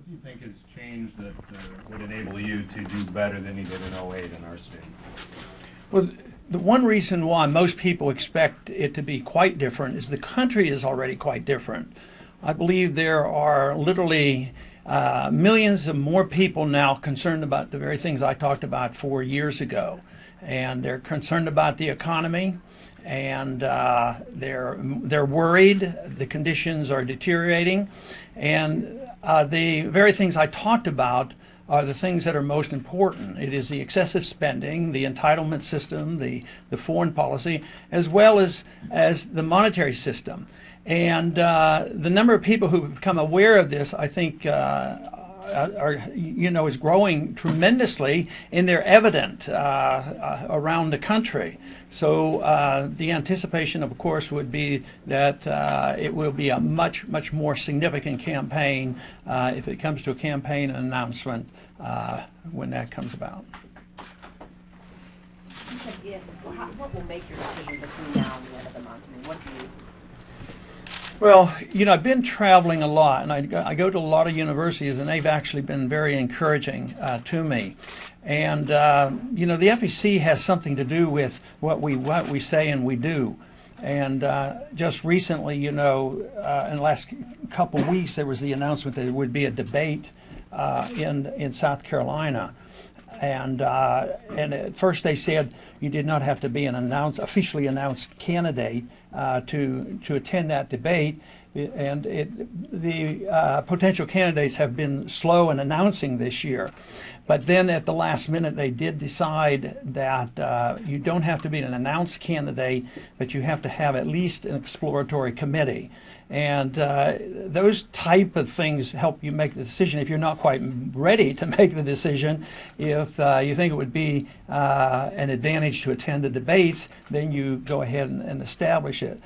do you think has changed that would enable you to do better than you did in '08 in our state? Well, the one reason why most people expect it to be quite different is the country is already quite different. I believe there are literally millions of more people now concerned about the very things I talked about 4 years ago. And they're concerned about the economy, and they're worried. The conditions are deteriorating. And the very things I talked about are the things that are most important. It is the excessive spending, the entitlement system, the foreign policy, as well as the monetary system. And the number of people who have become aware of this, I think, is growing tremendously, and they're evident around the country. So the anticipation, of course, would be that it will be a much more significant campaign if it comes to a campaign announcement when that comes about. You said if. Well, what will make your decision between now and the end of the month? I mean, what do you? Well, I've been traveling a lot, and I go to a lot of universities, and they've actually been very encouraging to me. And the FEC has something to do with what we say and we do. And just recently, in the last couple of weeks, there was the announcement that there would be a debate in South Carolina. And at first they said you did not have to be an officially announced candidate to attend that debate, and the potential candidates have been slow in announcing this year. But then at the last minute they did decide that you don't have to be an announced candidate, but you have to have at least an exploratory committee. And those type of things help you make the decision if you're not quite ready to make the decision. If you think it would be an advantage to attend the debates, then you go ahead and establish a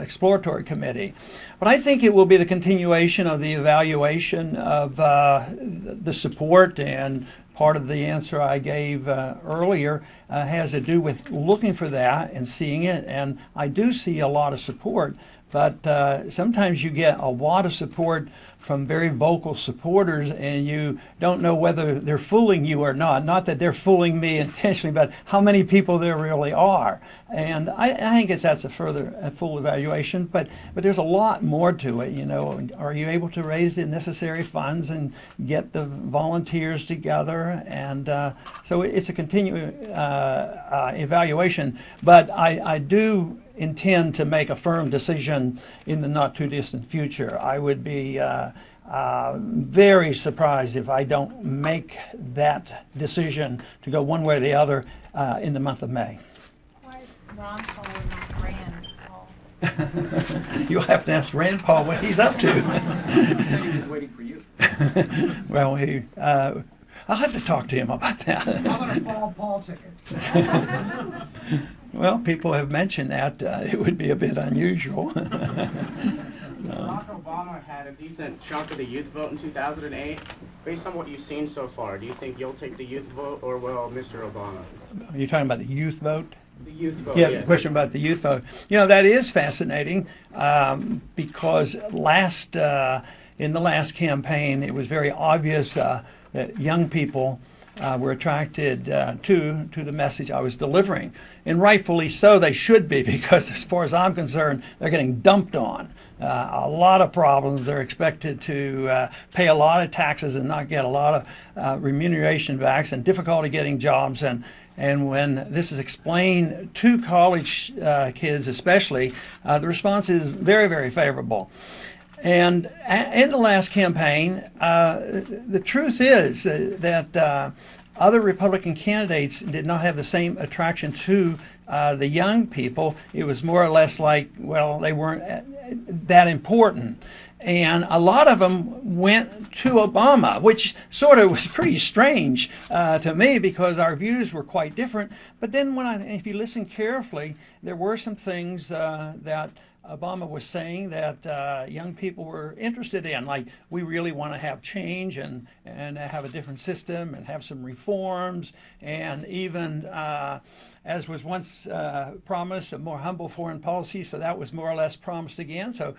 exploratory committee. But I think it will be the continuation of the evaluation of the support, and part of the answer I gave earlier has to do with looking for that and seeing it. And I do see a lot of support, but sometimes you get a lot of support from very vocal supporters, and you don't know whether they're fooling you or not. Not that they're fooling me intentionally, but how many people there really are. And I think that's a full evaluation, but there's a lot more to it. Are you able to raise the necessary funds and get the volunteers together? And so it's a continuing evaluation, but I do intend to make a firm decision in the not too distant future. I would be very surprised if I don't make that decision to go one way or the other in the month of May. Why is Ron Paul and not Rand Paul? You'll have to ask Rand Paul what he's up to. He said he was waiting for you. Well, I'll have to talk to him about that. How about a Paul ticket? Well, people have mentioned that it would be a bit unusual. Barack Obama had a decent chunk of the youth vote in 2008. Based on what you've seen so far, do you think you'll take the youth vote, or will Mr. Obama? Are you talking about the youth vote? The youth vote, yeah. The question about the youth vote. That is fascinating because in the last campaign, it was very obvious that young people were attracted to the message I was delivering. And rightfully so, they should be, because as far as I'm concerned, they're getting dumped on. A lot of problems. They're expected to pay a lot of taxes and not get a lot of remuneration backs, and difficulty getting jobs. And when this is explained to college kids especially, the response is very, very favorable. And in the last campaign, the truth is that other Republican candidates did not have the same attraction to the young people. It was more or less like, well, they weren't that important. And a lot of them went to Obama, which sort of was pretty strange to me, because our views were quite different. But then if you listen carefully, there were some things that Obama was saying that young people were interested in, like, we really want to have change and have a different system and have some reforms, and even, as was once promised, a more humble foreign policy, so that was more or less promised again. So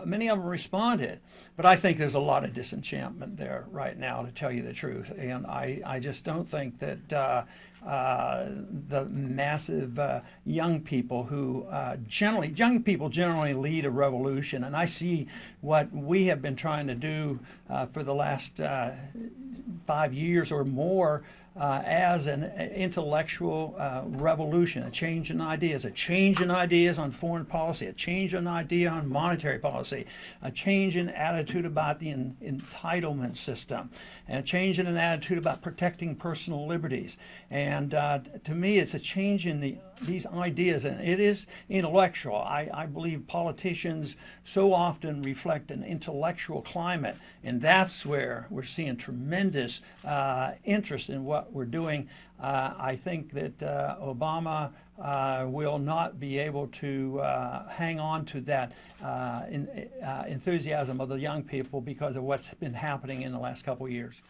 many of them responded. But I think there's a lot of disenchantment there right now, to tell you the truth. And I just don't think that the massive young people who young people generally lead a revolution. And I see what we have been trying to do for the last 5 years or more as an intellectual revolution, a change in ideas on foreign policy, a change in idea on monetary policy, a change in attitude about the entitlement system, and a change in an attitude about protecting personal liberties. And to me, it's a change in these ideas, and it is intellectual. I believe politicians so often reflect an intellectual climate, and that's where we're seeing tremendous interest in what we're doing. I think that Obama will not be able to hang on to that enthusiasm of the young people because of what's been happening in the last couple of years.